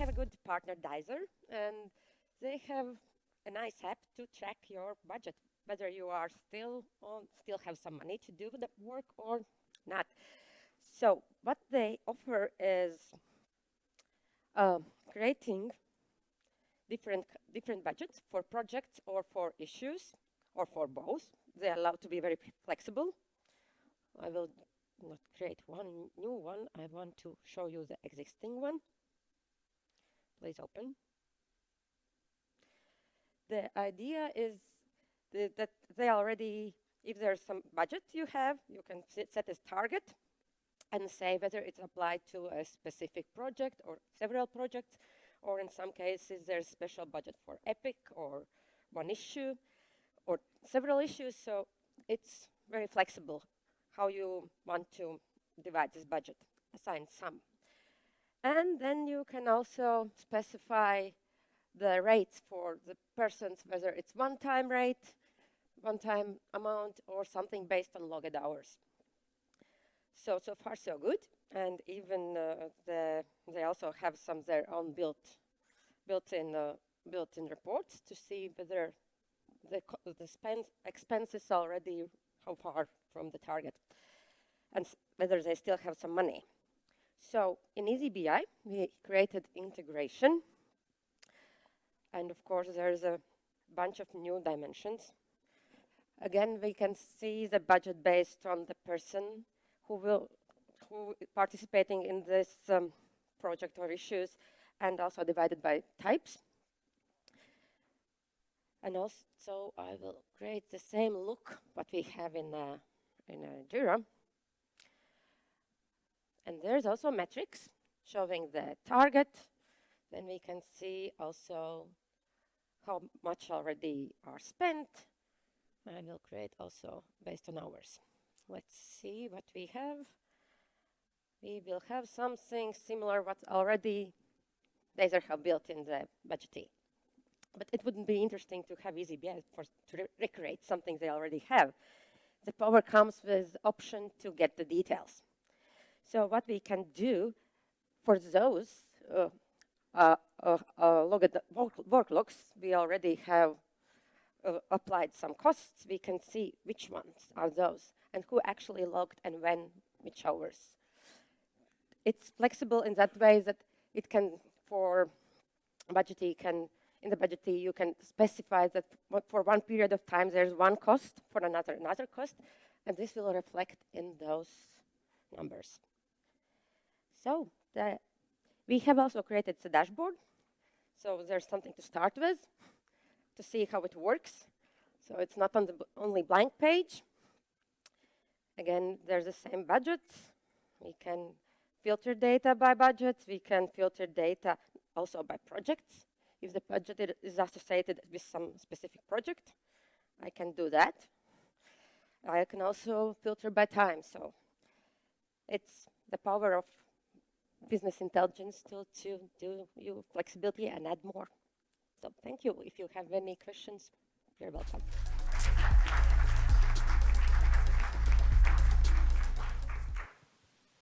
have a good partner, Deiser, and they have a nice app to track your budget, whether you are still have some money to do the work or not. So what they offer is creating different budgets for projects or for issues or for both. They allow to be very flexible. I will not create one new one. I want to show you the existing one. Please open. The idea is that they already, if there's some budget you have, you can set as target and say whether it's applied to a specific project or several projects, or in some cases there's special budget for Epic or one issue or several issues. So it's very flexible how you want to divide this budget, assign some. And then you can also specify the rates for the persons, whether it's one-time rate, one-time amount, or something based on logged hours. So far so good. And even they also have some their own built-in reports to see whether the expenses already how far from the target and whether they still have some money. So in eazyBI, we created integration. And of course, there's a bunch of new dimensions. Again, we can see the budget based on the person who participating in this project or issues, and also divided by types. And also, I will create the same look what we have in a Jira. And there's also metrics showing the target. Then we can see also how much already are spent. I will create also based on hours. Let's see what we have. We will have something similar what already Deiser have built in the Budgety. But it wouldn't be interesting to have eazyBI to recreate something they already have. The power comes with the option to get the details. So what we can do for those worklogs, we already have applied some costs. We can see which ones are those and who actually logged and when, which hours. It's flexible in that way that it can, for Budgety, in the Budgety, you can specify that for one period of time there's one cost, for another cost, and this will reflect in those numbers. So we have also created the dashboard. So there's something to start with to see how it works. So it's not on the only blank page. Again, there's the same budgets. We can filter data by budgets. We can filter data also by projects. If the budget is associated with some specific project, I can do that. I can also filter by time. So it's the power of business intelligence to do you flexibility and add more. So thank you. If you have any questions, you're welcome.